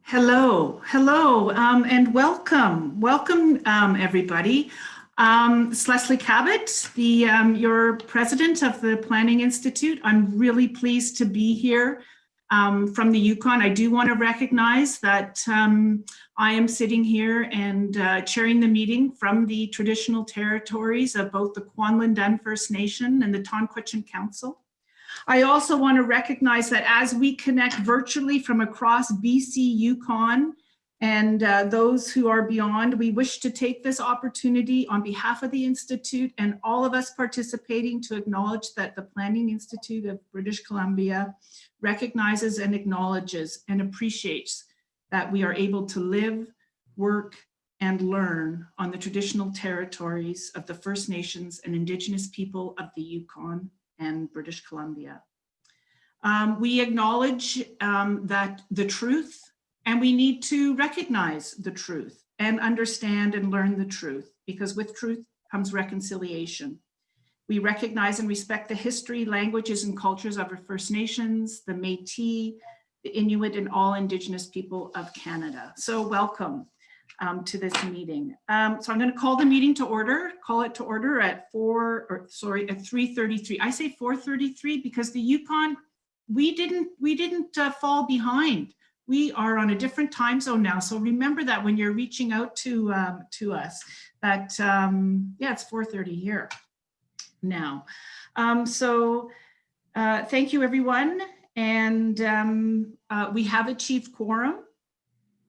Hello, and welcome, everybody. It's Leslie Cabot, your president of the Planning Institute. I'm really pleased to be here from the Yukon. I do want to recognize that I am sitting here and chairing the meeting from the traditional territories of both the Kwanlin First Nation and the Tonquitchin Council. I also want to recognize that as we connect virtually from across BC, Yukon, and those who are beyond, we wish to take this opportunity on behalf of the Institute and all of us participating to acknowledge that the Planning Institute of British Columbia recognizes and acknowledges and appreciates that we are able to live, work, and learn on the traditional territories of the First Nations and Indigenous people of the Yukon and British Columbia. We acknowledge that the truth, and we need to recognize the truth and understand and learn the truth, because with truth comes reconciliation. We recognize and respect the history, languages, and cultures of our First Nations, the Métis, the Inuit, and all Indigenous people of Canada. So welcome to this meeting. So I'm going to call the meeting to order, at 3:33. I say 4:33 because the Yukon, we didn't fall behind. We are on a different time zone now. So remember that when you're reaching out to us, that yeah, it's 4:30 here now. Thank you, everyone. And we have achieved quorum.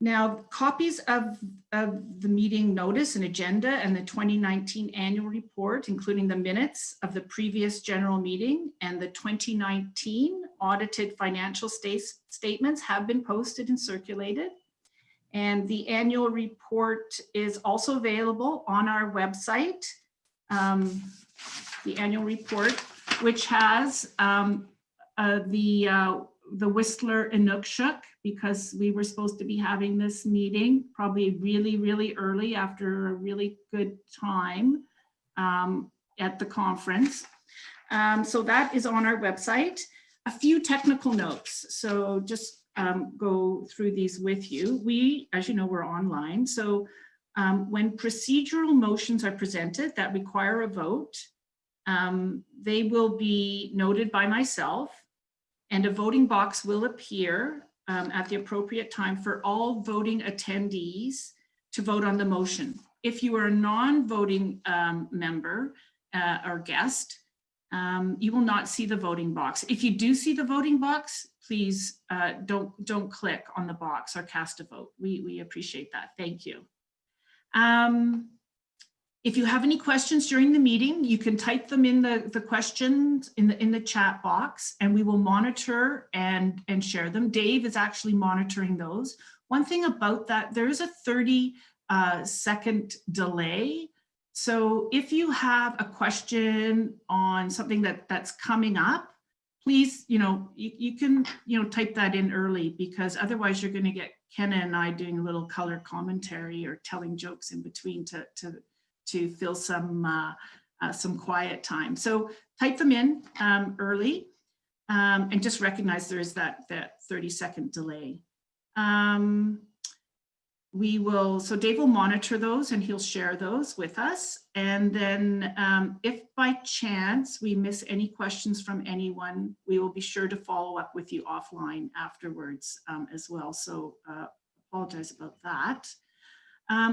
Now, copies of the meeting notice and agenda and the 2019 annual report, including the minutes of the previous general meeting and the 2019 audited financial statements have been posted and circulated. And the annual report is also available on our website. The annual report, which has the Whistler Inukshuk, because we were supposed to be having this meeting probably really early after a really good time at the conference. So that is on our website. A few technical notes. So just go through these with you. We, as you know, we're online. So when procedural motions are presented that require a vote, they will be noted by myself, and a voting box will appear at the appropriate time for all voting attendees to vote on the motion. If you are a non-voting member or guest, you will not see the voting box. If you do see the voting box, please don't click on the box or cast a vote. We appreciate that. Thank you. If you have any questions during the meeting, you can type them in the questions in the chat box, and we will monitor and share them. Dave is actually monitoring those. One thing about that, there is a 30-second delay. So if you have a question on something that's coming up, please, you can type that in early, because otherwise you're going to get Kenna and I doing a little color commentary or telling jokes in between to fill some quiet time. So type them in early, and just recognize there is that 30-second delay. So Dave will monitor those and he'll share those with us. And then if by chance we miss any questions from anyone, we will be sure to follow up with you offline afterwards as well. So apologize about that.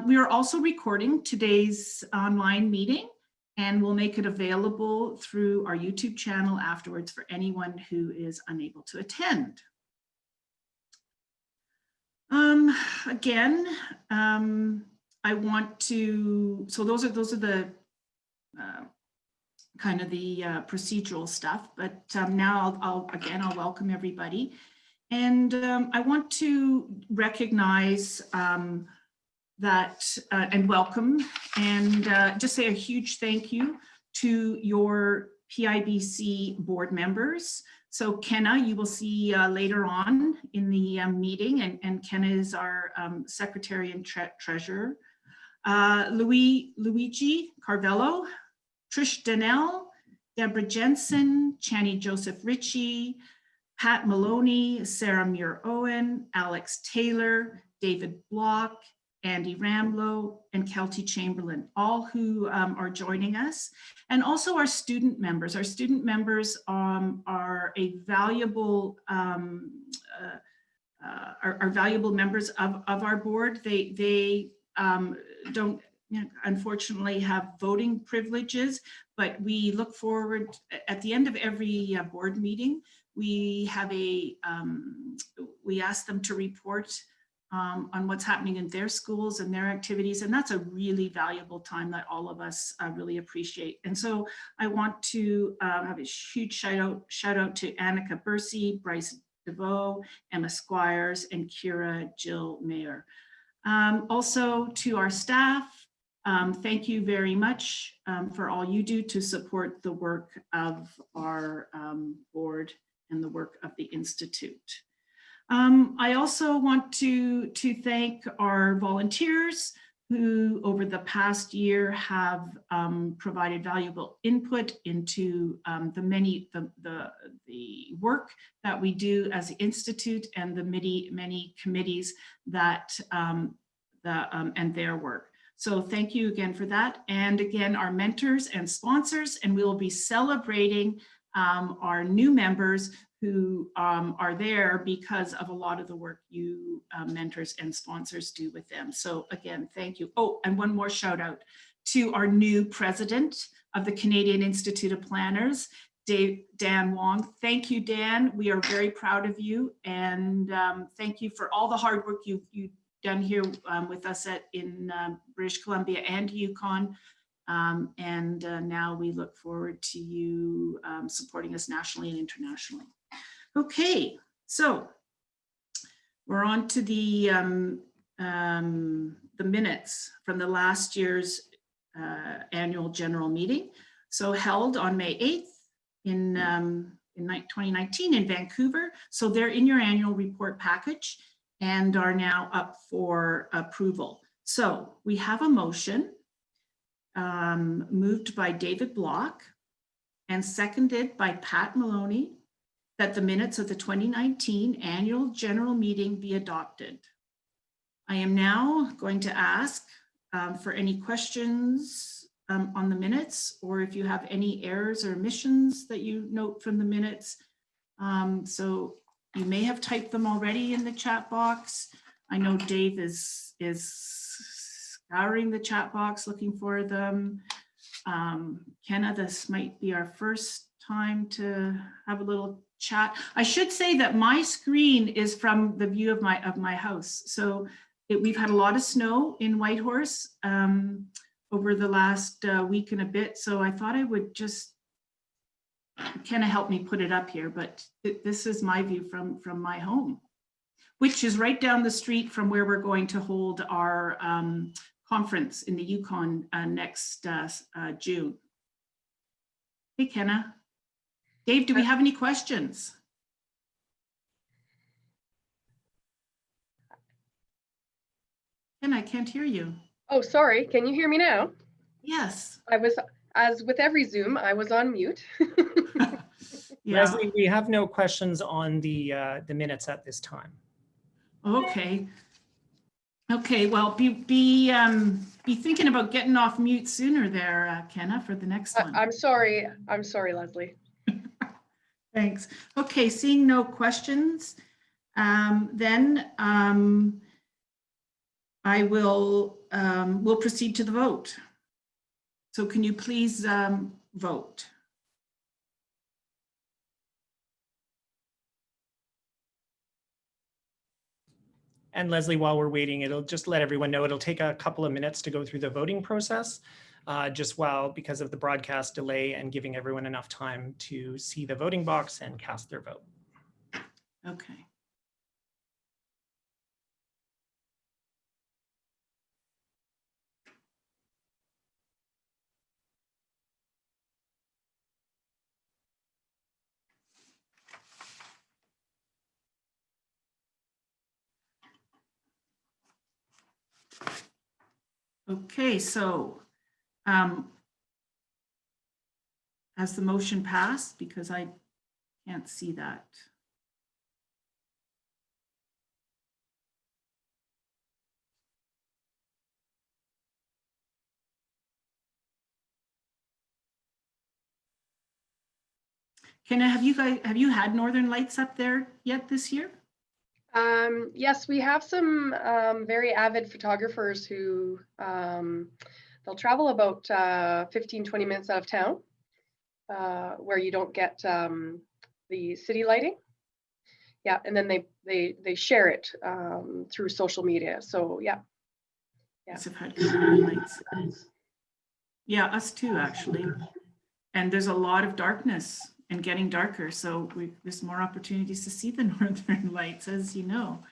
We are also recording today's online meeting, and we'll make it available through our YouTube channel afterwards for anyone who is unable to attend. Again, I want to, so those are the kind of the procedural stuff, but now I'll welcome everybody. And I want to recognize that and welcome and just say a huge thank you to your PIBC board members. So Kenna, you will see later on in the meeting, and Kenna is our secretary and treasurer. Luigi Carvello, Trish Donnell, Deborah Jensen, Channy Joseph Ritchie, Pat Maloney, Sarah Muir-Owen, Alex Taylor, David Block, Andy Ramlow, and Kelty Chamberlain, all who are joining us. And also our student members. Our student members are a valuable, are valuable members of our board. They don't, unfortunately, have voting privileges, but we look forward, at the end of every board meeting, we have we ask them to report on what's happening in their schools and their activities. And that's a really valuable time that all of us really appreciate. And so I want to have a huge shout out to Annika Bursey, Bryce DeVoe, Emma Squires, and Kira Jill Mayer. Also to our staff, thank you very much for all you do to support the work of our board and the work of the Institute. I also want to thank our volunteers who over the past year have provided valuable input into the work that we do as the Institute and the many committees that and their work. So thank you again for that. And again, our mentors and sponsors, and we will be celebrating our new members who are there because of a lot of the work you mentors and sponsors do with them. So again, thank you. Oh, and one more shout out to our new president of the Canadian Institute of Planners, Dan Wong. Thank you, Dan. We are very proud of you. And thank you for all the hard work you've done here with us in British Columbia and Yukon. Now we look forward to you supporting us nationally and internationally. Okay, so we're on to the minutes from the last year's annual general meeting. So held on May 8th in 2019 in Vancouver. So they're in your annual report package and are now up for approval. So we have a motion moved by David Block and seconded by Pat Maloney that the minutes of the 2019 annual general meeting be adopted. I am now going to ask for any questions on the minutes, or if you have any errors or omissions that you note from the minutes. So you may have typed them already in the chat box. I know Dave is scouring the chat box looking for them. Kenna, this might be our first time to have a little chat. I should say that my screen is from the view of my house. So we've had a lot of snow in Whitehorse over the last week and a bit. So I thought I would just, Kenna help me put it up here, but this is my view from my home, which is right down the street from where we're going to hold our conference in the Yukon next June. Hey, Kenna. Dave, do we have any questions? Kenna, I can't hear you. Oh, sorry. Can you hear me now? Yes. I was, as with every Zoom, I was on mute. Yeah. Leslie, we have no questions on the minutes at this time. Okay. Okay. Well, be thinking about getting off mute sooner there, Kenna, for the next one. I'm sorry. I'm sorry, Leslie. Thanks. Okay. Seeing no questions, then I will we'll proceed to the vote. So can you please vote? And Leslie, while we're waiting, it'll just let everyone know it'll take a couple of minutes to go through the voting process, because of the broadcast delay and giving everyone enough time to see the voting box and cast their vote. Okay. Okay, so has the motion passed? Because I can't see that. Kenna, have you had Northern Lights up there yet this year? Yes, we have some very avid photographers who they'll travel about 15, 20 minutes out of town where you don't get the city lighting. Yeah, and then they share it through social media. So yeah. Yes, I've had Northern Lights. Yeah, us too, actually. And there's a lot of darkness and getting darker. So there's more opportunities to see the Northern Lights, as you know.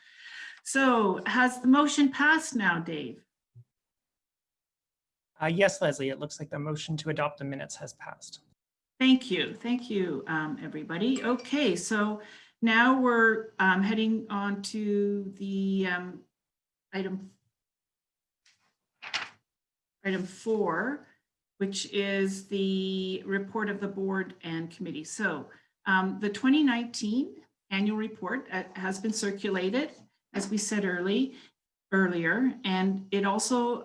So has the motion passed now, Dave? Yes, Leslie, it looks like the motion to adopt the minutes has passed. Thank you, everybody. Okay, so now we're heading on to the item 4, which is the report of the board and committee. So the 2019 annual report has been circulated, as we said earlier, and it also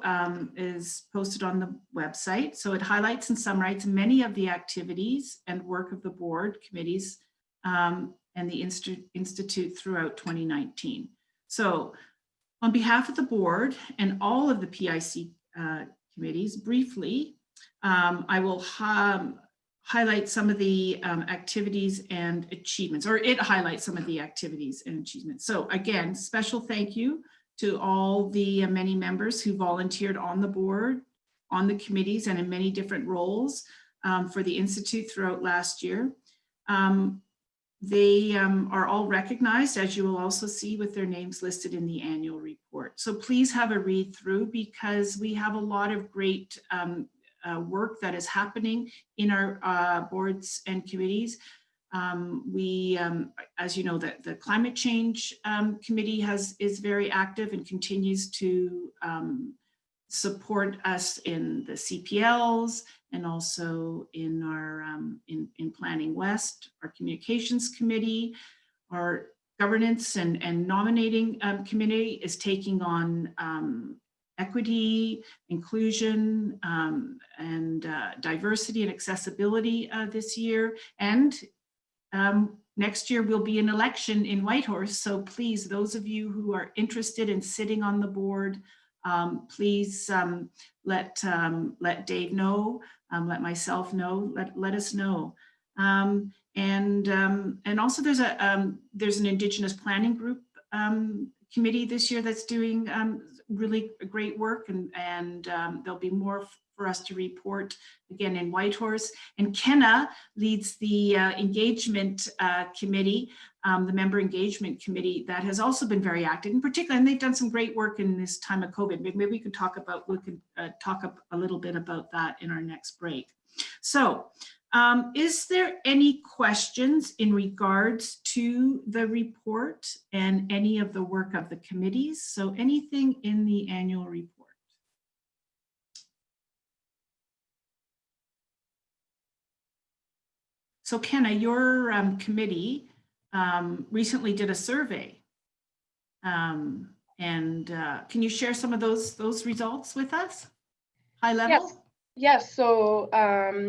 is posted on the website. So it highlights and summarizes many of the activities and work of the board, committees, and the Institute throughout 2019. So on behalf of the board and all of the PIC committees, briefly, I will highlight some of the activities and achievements, or it highlights some of the activities and achievements. So again, special thank you to all the many members who volunteered on the board, on the committees, and in many different roles for the Institute throughout last year. They are all recognized, as you will also see, with their names listed in the annual report. So please have a read through, because we have a lot of great work that is happening in our boards and committees. As you know, the Climate Change Committee is very active and continues to support us in the CPLs and also in our in Planning West, our Communications Committee. Our Governance and Nominating Committee is taking on equity, inclusion, and diversity and accessibility this year. And next year will be an election in Whitehorse. So please, those of you who are interested in sitting on the board, please let Dave know, let myself know, let us know. And also there's an Indigenous Planning Group committee this year that's doing really great work, and there'll be more for us to report again in Whitehorse. And Kenna leads the engagement committee, the member engagement committee, that has also been very active in particular, and they've done some great work in this time of COVID. Maybe we could talk a little bit about that in our next break. So is there any questions in regards to the report and any of the work of the committees? So anything in the annual report? So Kenna, your committee recently did a survey. And can you share some of those results with us? High level? Yes. So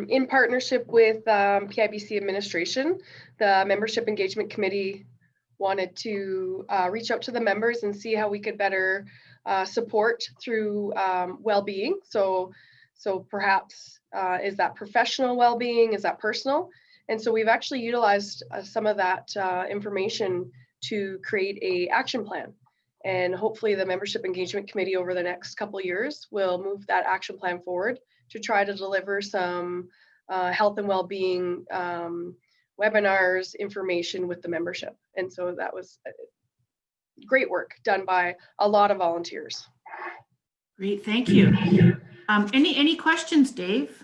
in partnership with PIBC administration, the Membership Engagement Committee wanted to reach out to the members and see how we could better support through well-being. So perhaps is that professional well-being? Is that personal? And so we've actually utilized some of that information to create an action plan. And hopefully the Membership Engagement Committee over the next couple of years will move that action plan forward to try to deliver some health and well-being webinars, information with the membership. And so that was great work done by a lot of volunteers. Great, thank you. Any questions, Dave?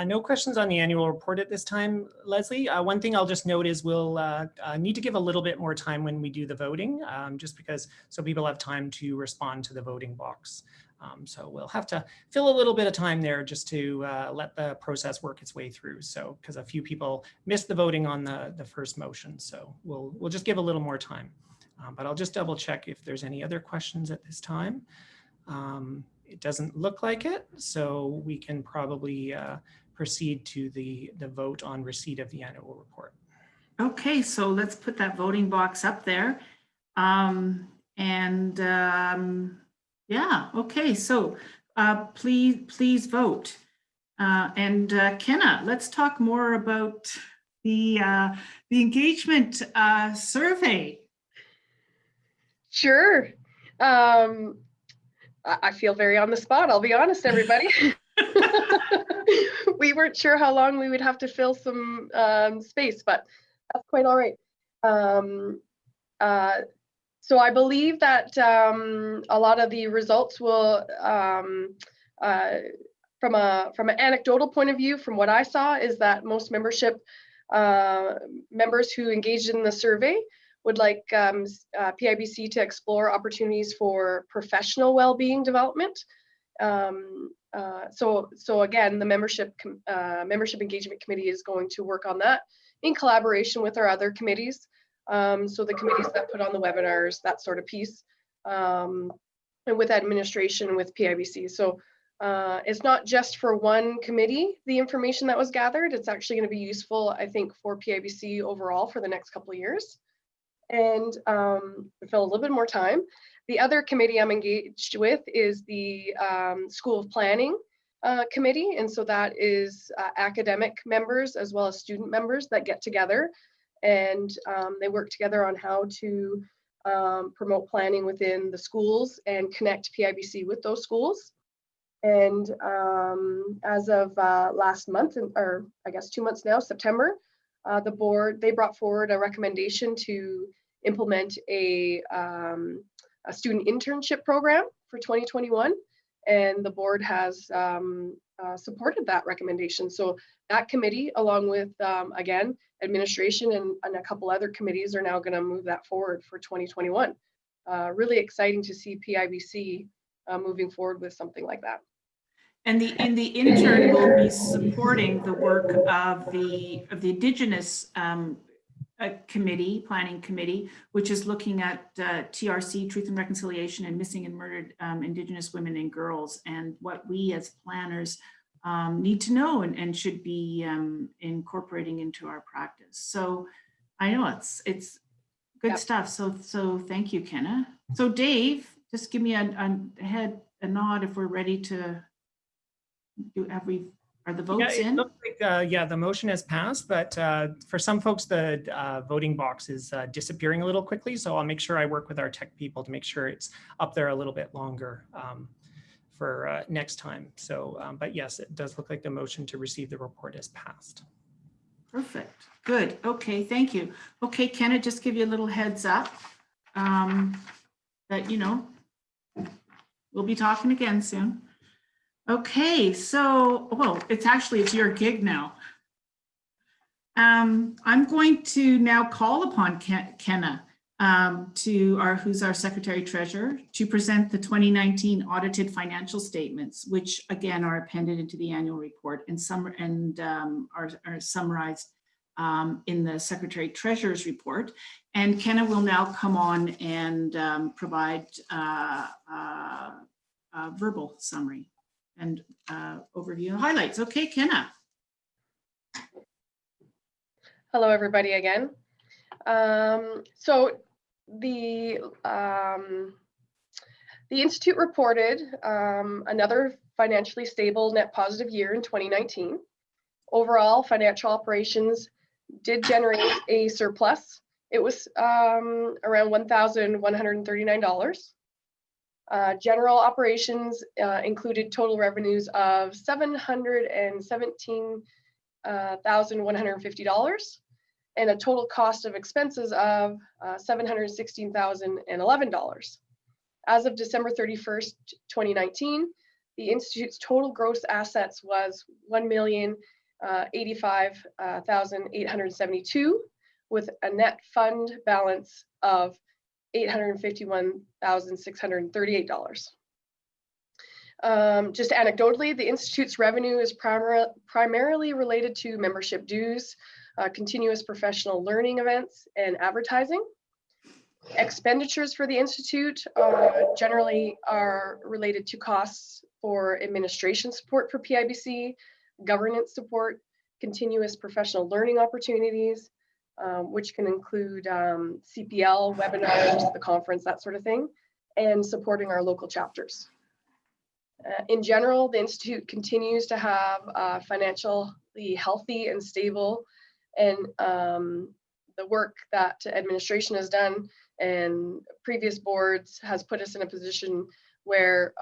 No questions on the annual report at this time, Leslie. One thing I'll just note is we'll need to give a little bit more time when we do the voting, just because so people have time to respond to the voting box. So we'll have to fill a little bit of time there just to let the process work its way through. So because a few people missed the voting on the first motion, so we'll just give a little more time. But I'll just double check if there's any other questions at this time. It doesn't look like it, so we can probably proceed to the vote on receipt of the annual report. Okay, so let's put that voting box up there. Yeah, okay, so please vote. Kenna, let's talk more about the engagement survey. Sure. I feel very on the spot, I'll be honest, everybody. We weren't sure how long we would have to fill some space, but that's quite all right. So I believe that a lot of the results will, from an anecdotal point of view, from what I saw, is that most membership members who engaged in the survey would like PIBC to explore opportunities for professional well-being development. So again, the membership engagement committee is going to work on that in collaboration with our other committees. So the committees that put on the webinars, that sort of piece, and with administration, with PIBC. So it's not just for one committee, the information that was gathered. It's actually going to be useful, I think, for PIBC overall for the next couple of years. And fill a little bit more time. The other committee I'm engaged with is the School of Planning committee. And so that is academic members as well as student members that get together, and they work together on how to promote planning within the schools and connect PIBC with those schools. And as of last month, or I guess 2 months now, September, the board, they brought forward a recommendation to implement a student internship program for 2021. And the board has supported that recommendation. So that committee, along with, again, administration and a couple other committees, are now going to move that forward for 2021. Really exciting to see PIBC moving forward with something like that. And the intern will be supporting the work of the Indigenous planning committee, which is looking at TRC, Truth and Reconciliation, and missing and murdered Indigenous women and girls, and what we as planners need to know and should be incorporating into our practice. So I know it's good stuff. So thank you, Kenna. So Dave, just give me a nod if we're ready to do. Are the votes in? Looks like, yeah, the motion has passed, but for some folks, the voting box is disappearing a little quickly. So I'll make sure I work with our tech people to make sure it's up there a little bit longer for next time. So, but yes, it does look like the motion to receive the report is passed. Perfect. Good. Okay. Thank you. Okay, Kenna, just give you a little heads up that, you know, we'll be talking again soon. Okay, so, well, it's your gig now. I'm going to now call upon Kenna, who's our Secretary Treasurer, to present the 2019 audited financial statements, which again are appended into the annual report and are summarized in the Secretary Treasurer's report. And Kenna will now come on and provide a verbal summary and overview and highlights. Okay, Kenna. Hello, everybody again. So the Institute reported another financially stable net positive year in 2019. Overall, financial operations did generate a surplus. It was around $1,139. General operations included total revenues of $717,150 and a total cost of expenses of $716,011. As of December 31st, 2019, the Institute's total gross assets was $1,085,872 with a net fund balance of $851,638. Just anecdotally, the Institute's revenue is primarily related to membership dues, continuous professional learning events, and advertising. Expenditures for the Institute generally are related to costs for administration support for PIBC, governance support, continuous professional learning opportunities, which can include CPL, webinars, the conference, that sort of thing, and supporting our local chapters. In general, the Institute continues to have financially healthy and stable, and the work that administration has done and previous boards has put us in a position where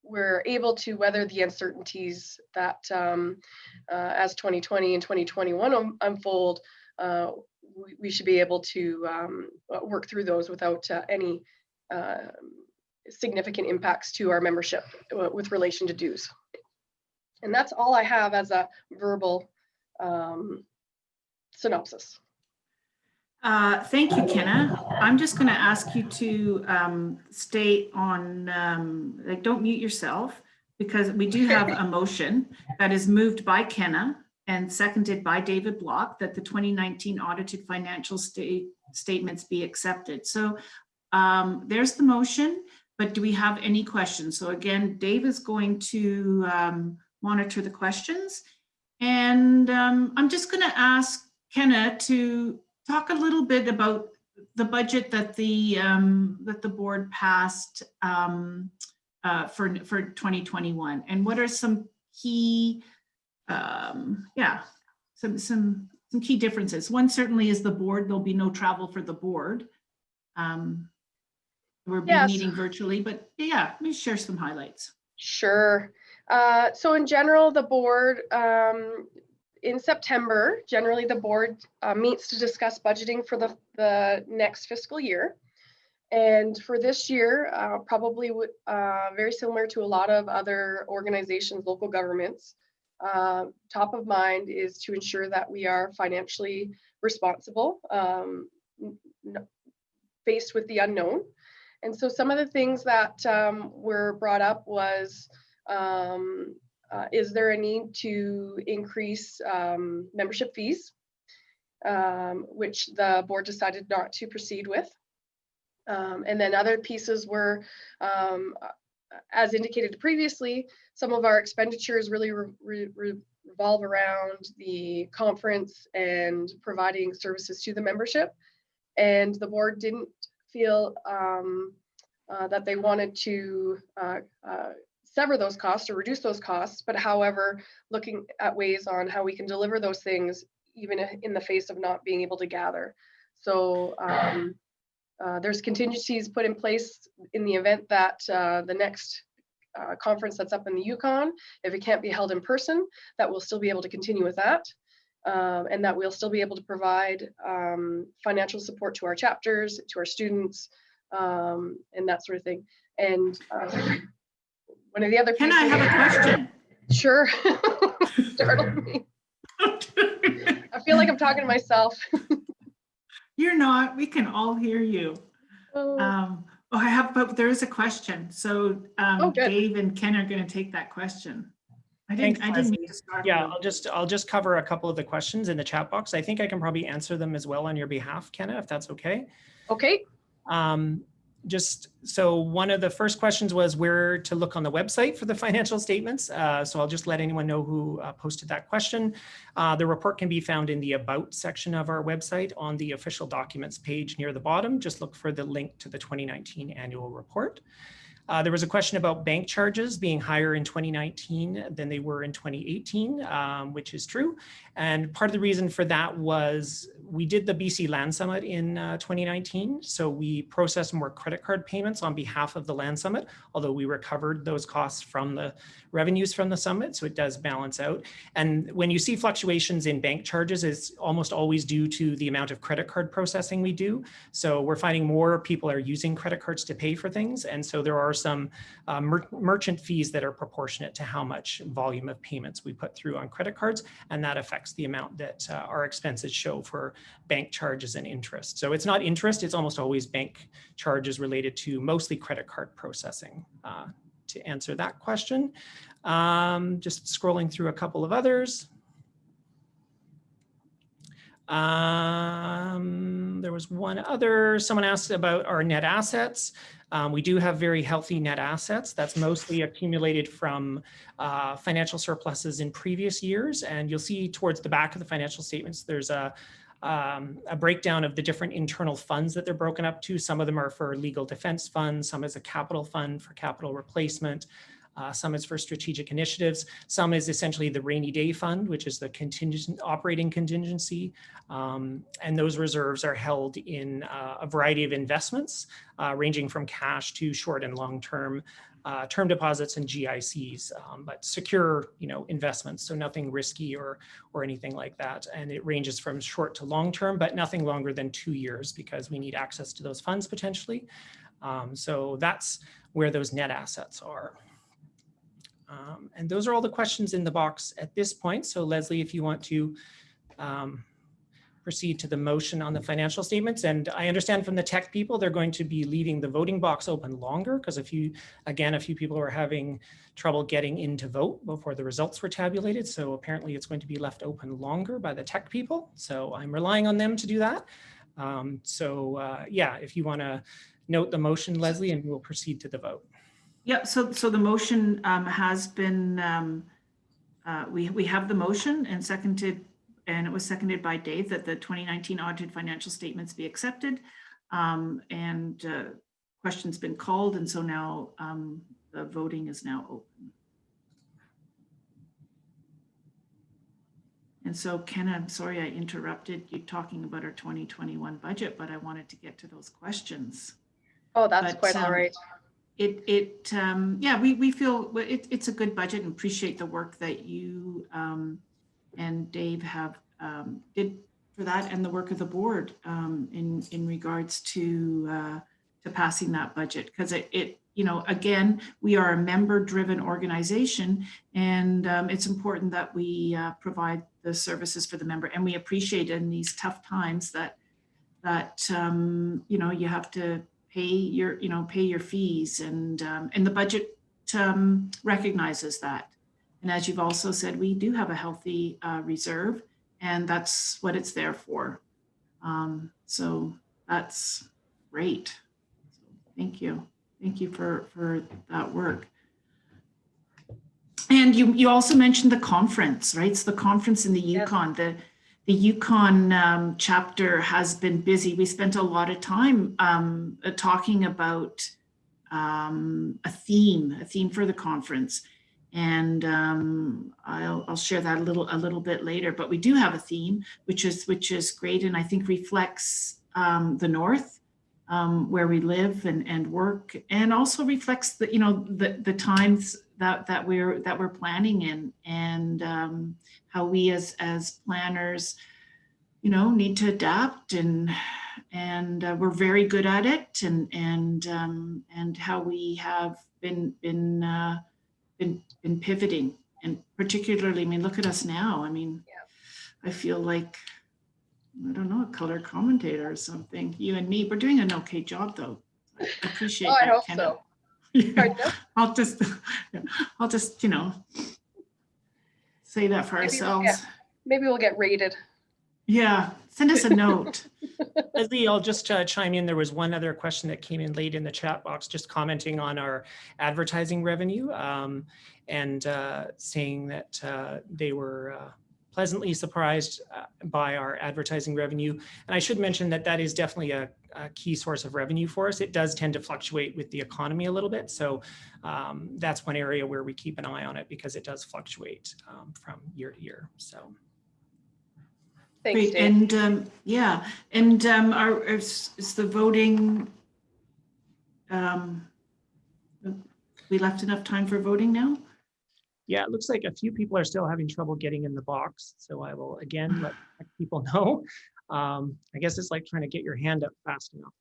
we're able to weather the uncertainties that as 2020 and 2021 unfold, we should be able to work through those without any significant impacts to our membership with relation to dues. And that's all I have as a verbal synopsis. Thank you, Kenna. I'm just going to ask you to stay on, like, don't mute yourself, because we do have a motion that is moved by Kenna and seconded by David Block that the 2019 audited financial statements be accepted. So there's the motion, but do we have any questions? So again, Dave is going to monitor the questions, and I'm just going to ask Kenna to talk a little bit about the budget that the board passed for 2021, and what are some key some key differences. One certainly is the board. There'll be no travel for the board. We'll be meeting virtually, but yeah, let me share some highlights. Sure. So in general, the board in September, generally the board meets to discuss budgeting for the next fiscal year. And for this year, probably very similar to a lot of other organizations, local governments, top of mind is to ensure that we are financially responsible, faced with the unknown. And so some of the things that were brought up was, is there a need to increase membership fees, which the board decided not to proceed with. And then other pieces were, as indicated previously, some of our expenditures really revolve around the conference and providing services to the membership. And the board didn't feel that they wanted to sever those costs or reduce those costs, but however, looking at ways on how we can deliver those things even in the face of not being able to gather. So there's contingencies put in place in the event that the next conference that's up in the Yukon, if it can't be held in person, that we'll still be able to continue with that. And that we'll still be able to provide financial support to our chapters, to our students, and that sort of thing. And one of the other Can I have a question? Sure. Startled me. I feel like I'm talking to myself. You're not. We can all hear you. But there is a question. So Dave and Ken are going to take that question. I didn't mean to start. Yeah, I'll just cover a couple of the questions in the chat box. I think I can probably answer them as well on your behalf, Kenna, if that's okay. Okay. Just so one of the first questions was where to look on the website for the financial statements. So I'll just let anyone know who posted that question. The report can be found in the About section of our website on the official documents page near the bottom. Just look for the link to the 2019 annual report. There was a question about bank charges being higher in 2019 than they were in 2018, which is true. And part of the reason for that was we did the BC Land Summit in 2019. So we processed more credit card payments on behalf of the Land Summit, although we recovered those costs from the revenues from the summit. So it does balance out. And when you see fluctuations in bank charges, it's almost always due to the amount of credit card processing we do. So we're finding more people are using credit cards to pay for things. And so there are some merchant fees that are proportionate to how much volume of payments we put through on credit cards, and that affects the amount that our expenses show for bank charges and interest. So it's not interest, it's almost always bank charges related to mostly credit card processing. To answer that question, just scrolling through a couple of others. There was one other, someone asked about our net assets. We do have very healthy net assets. That's mostly accumulated from financial surpluses in previous years. And you'll see towards the back of the financial statements, there's a breakdown of the different internal funds that they're broken up to. Some of them are for legal defense funds, some is a capital fund for capital replacement, some is for strategic initiatives, some is essentially the rainy day fund, which is the contingent operating contingency. And those reserves are held in a variety of investments, ranging from cash to short and long-term term deposits and GICs, but secure, investments. So nothing risky or anything like that. And it ranges from short to long-term, but nothing longer than 2 years because we need access to those funds potentially. So that's where those net assets are. And those are all the questions in the box at this point. So Leslie, if you want to proceed to the motion on the financial statements. And I understand from the tech people, they're going to be leaving the voting box open longer because a few people are having trouble getting in to vote before the results were tabulated. So apparently it's going to be left open longer by the tech people. So I'm relying on them to do that. Yeah, if you want to note the motion, Leslie, and we'll proceed to the vote. Yeah, so the motion has been, we have the motion and seconded, and it was seconded by Dave that the 2019 audited financial statements be accepted. Question's been called, and so now the voting is now open. And so Ken, I'm sorry I interrupted you talking about our 2021 budget, but I wanted to get to those questions. Oh, that's quite all right. Yeah, we feel it's a good budget and appreciate the work that you and Dave have did for that and the work of the board in regards to passing that budget, because again, we are a member-driven organization, and it's important that we provide the services for the member, and we appreciate in these tough times that you have to pay your fees, and the budget recognizes that. And as you've also said, we do have a healthy reserve, and that's what it's there for. So that's great. So thank you for that work. And you also mentioned the conference, right? So the conference in the Yukon, the Yukon chapter has been busy. We spent a lot of time talking about a theme for the conference, and I'll share that a little bit later. But we do have a theme, which is great, and I think reflects the North, where we live and work, and also reflects the times that we're planning in, and how we as planners, need to adapt, and we're very good at it, and how we have been pivoting, and particularly, look at us now. I feel like, I don't know, a color commentator or something. You and me, we're doing an okay job though. I appreciate that. I hope so. Yeah. I'll just say that for ourselves. Maybe we'll get rated. Yeah, send us a note. Leslie, I'll just chime in. There was one other question that came in late in the chat box, just commenting on our advertising revenue, and saying that they were pleasantly surprised by our advertising revenue. And I should mention that is definitely a key source of revenue for us. It does tend to fluctuate with the economy a little bit. So that's one area where we keep an eye on it, because it does fluctuate from year to year. So. Thanks, great. And yeah, and is the voting, we left enough time for voting now? Yeah, it looks like a few people are still having trouble getting in the box. So I will again let people know. I guess it's like trying to get your hand up fast enough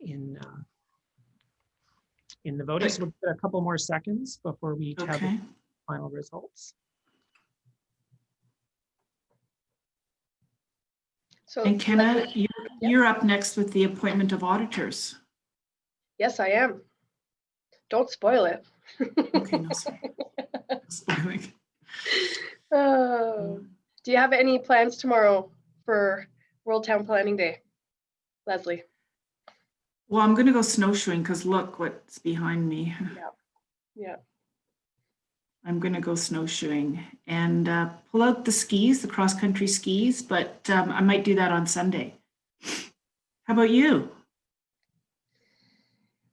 in the voting. So we'll get a couple more seconds before we tabulate the final results. So, and Kenna, you're up next with the appointment of auditors. Yes, I am. Don't spoil it. Okay, no, sorry. Spoiling. Do you have any plans tomorrow, for World Town Planning Day? Leslie? Well, I'm going to go snowshoeing because look what's behind me. Yeah. I'm going to go snowshoeing and pull out the skis, the cross-country skis, but I might do that on Sunday. How about you?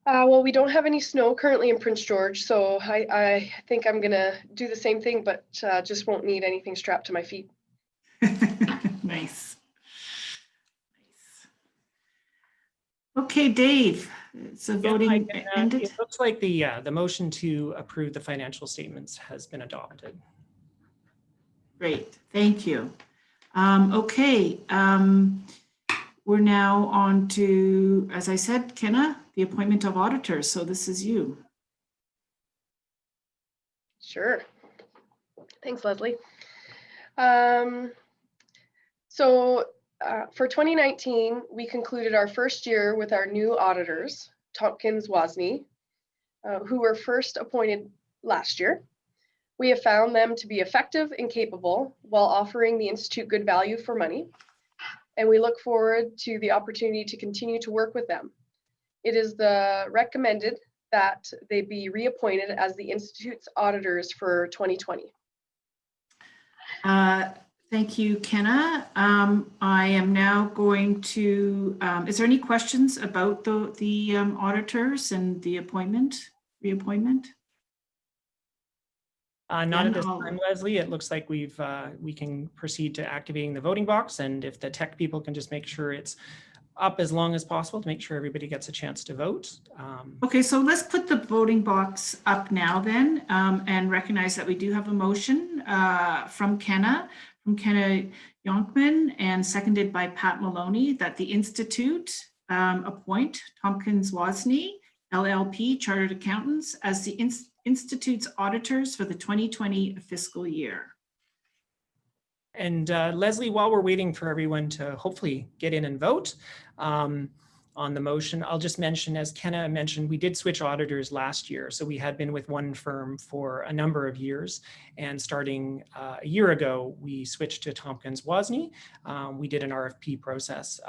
Well, we don't have any snow currently in Prince George, so I think I'm gonna do the same thing, but just won't need anything strapped to my feet. Nice. Okay, Dave, so voting ended. It looks like the motion to approve the financial statements has been adopted. Great, thank you. Okay, we're now on to, as I said, Kenna, the appointment of auditors. So this is you. Sure. Thanks, Leslie. For 2019, we concluded our first year with our new auditors, Tompkins Wozni, who were first appointed last year. We have found them to be effective and capable while offering the Institute good value for money, and we look forward to the opportunity to continue to work with them. It is recommended that they be reappointed as the Institute's auditors for 2020. Thank you, Kenna. I am now going to, is there any questions about the auditors and the reappointment? Not at this time, Leslie. It looks like we can proceed to activating the voting box, and if the tech people can just make sure it's up as long as possible to make sure everybody gets a chance to vote. Okay, so let's put the voting box up now then, and recognize that we do have a motion from Kenna Yonkman and seconded by Pat Maloney that the Institute appoint Tompkins Wozni, LLP, Chartered Accountants, as the Institute's auditors for the 2020 fiscal year. And Leslie, while we're waiting for everyone to hopefully get in and vote on the motion, I'll just mention, as Kenna mentioned, we did switch auditors last year. So we had been with one firm for a number of years. And starting a year ago, we switched to Tompkins Wozni. We did an RFP process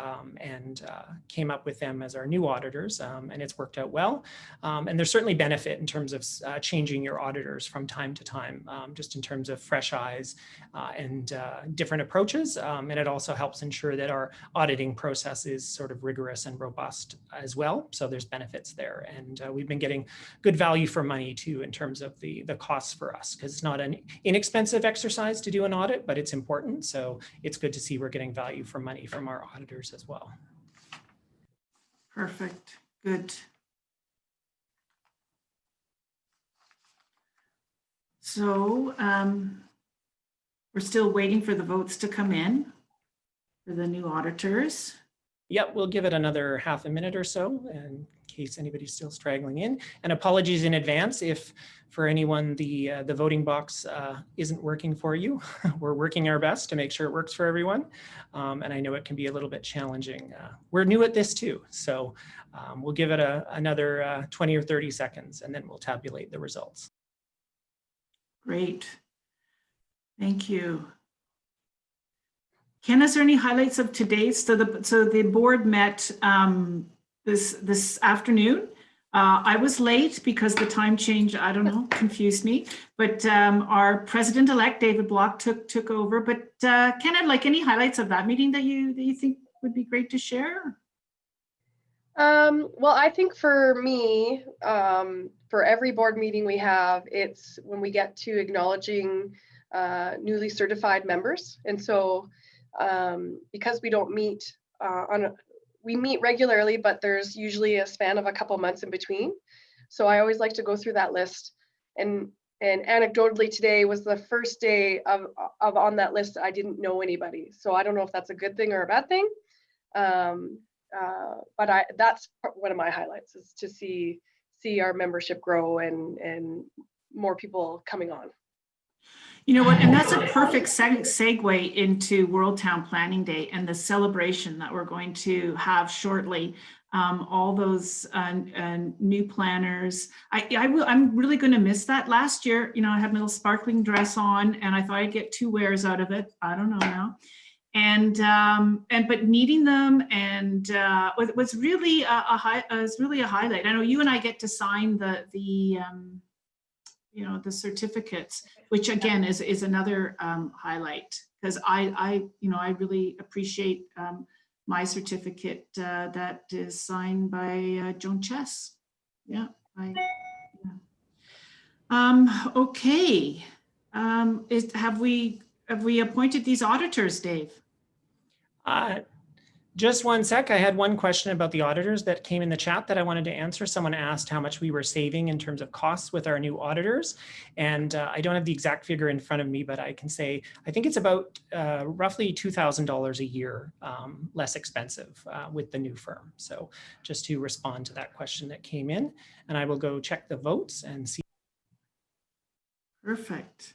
and came up with them as our new auditors, and it's worked out well. And there's certainly benefit in terms of changing your auditors from time to time, just in terms of fresh eyes and different approaches. And it also helps ensure that our auditing process is sort of rigorous and robust as well. So there's benefits there. And we've been getting good value for money too, in terms of the costs for us, because it's not an inexpensive exercise to do an audit, but it's important. So it's good to see we're getting value for money from our auditors as well. Perfect, good. So we're still waiting for the votes to come in for the new auditors. Yep, we'll give it another half a minute or so in case anybody's still straggling in. And apologies in advance if for anyone the voting box isn't working for you. We're working our best to make sure it works for everyone. And I know it can be a little bit challenging. We're new at this too. So we'll give it another 20 or 30 seconds and then we'll tabulate the results. Great. Thank you. Ken, is there any highlights of today's? So the board met this afternoon. I was late because the time change, I don't know, confused me. But our president-elect David Block took over. But Ken, I'd like any highlights of that meeting that you think would be great to share? Well, I think for me, for every board meeting we have, it's when we get to acknowledging newly certified members. And so because we don't meet we meet regularly, but there's usually a span of a couple months in between. So I always like to go through that list. And anecdotally, today was the first day of on that list I didn't know anybody. So I don't know if that's a good thing or a bad thing. But that's one of my highlights, is to see our membership grow and more people coming on. You know what, and that's a perfect segue into World Town Planning Day and the celebration that we're going to have shortly. All those new planners. I'm really going to miss that. Last year, you know, I had my little sparkling dress on and I thought I'd get 2 wears out of it. I don't know now. but meeting them and was really a highlight. I know you and I get to sign the certificates, which again is another highlight, because I really appreciate my certificate that is signed by Joan Chess. Yeah. Okay. Have we appointed these auditors, Dave? Just one sec. I had one question about the auditors that came in the chat that I wanted to answer. Someone asked how much we were saving in terms of costs with our new auditors. And I don't have the exact figure in front of me, but I can say, I think it's about roughly $2,000 a year less expensive with the new firm. So just to respond to that question that came in, and I will go check the votes and see. Perfect.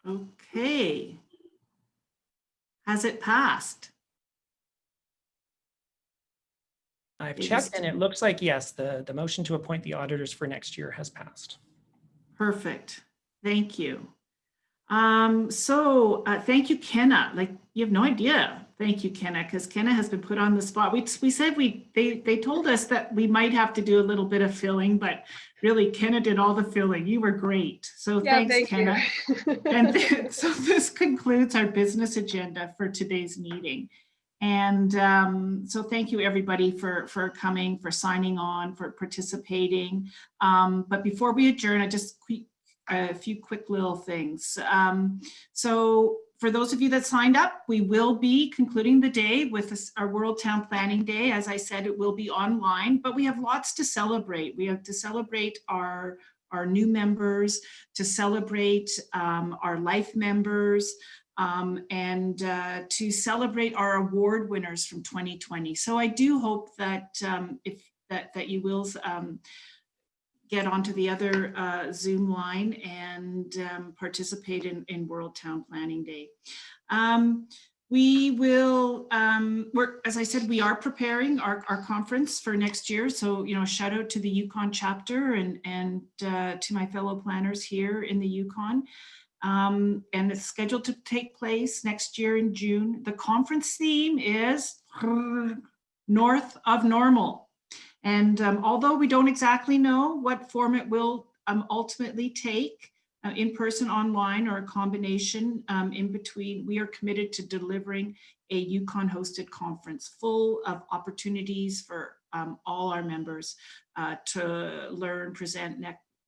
Okay. Has it passed? I've checked and it looks like, yes, the motion to appoint the auditors for next year has passed. Perfect. Thank you. Thank you, Kenna. Like, you have no idea. Thank you, Kenna, because Kenna has been put on the spot. We said they told us that we might have to do a little bit of filling, but really Kenna did all the filling. You were great. So yeah, thanks, Kenna. And so this concludes our business agenda for today's meeting. And so thank you everybody for coming, for signing on, for participating. But before we adjourn, a few quick little things. So for those of you that signed up, we will be concluding the day with our World Town Planning Day. As I said, it will be online, but we have lots to celebrate. We have to celebrate our new members, to celebrate our life members, and to celebrate our award winners from 2020. So I do hope that that you will get onto the other Zoom line and participate in World Town Planning Day. We will, as I said, we are preparing our conference for next year. So, shout out to the Yukon chapter and to my fellow planners here in the Yukon. And it's scheduled to take place next year in June. The conference theme is North of Normal. And although we don't exactly know what form it will ultimately take, in person, online, or a combination in between, we are committed to delivering a Yukon hosted conference full of opportunities for all our members to learn, present,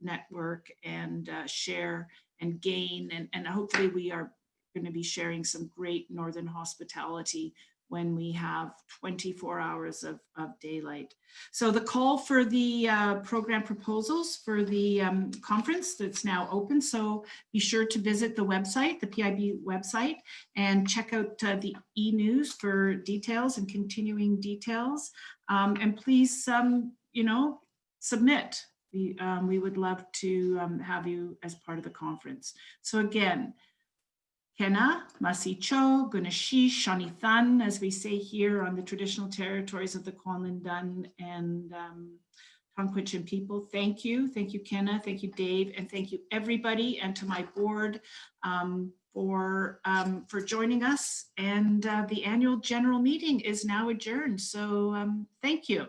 network, and share and gain. And hopefully we are going to be sharing some great Northern hospitality when we have 24 hours of daylight. So the call for the program proposals for the conference, that's now open. So be sure to visit the website, the PIB website, and check out the e-news for details and continuing details. And please, submit. We would love to have you as part of the conference. So again, Kena, Masicho, Gunashi, Shanithan, as we say here on the traditional territories of the Kwanlin and Tonquichin people. Thank you. Thank you, Kena. Thank you, Dave. And thank you, everybody, and to my board for joining us. And the annual general meeting is now adjourned. So thank you.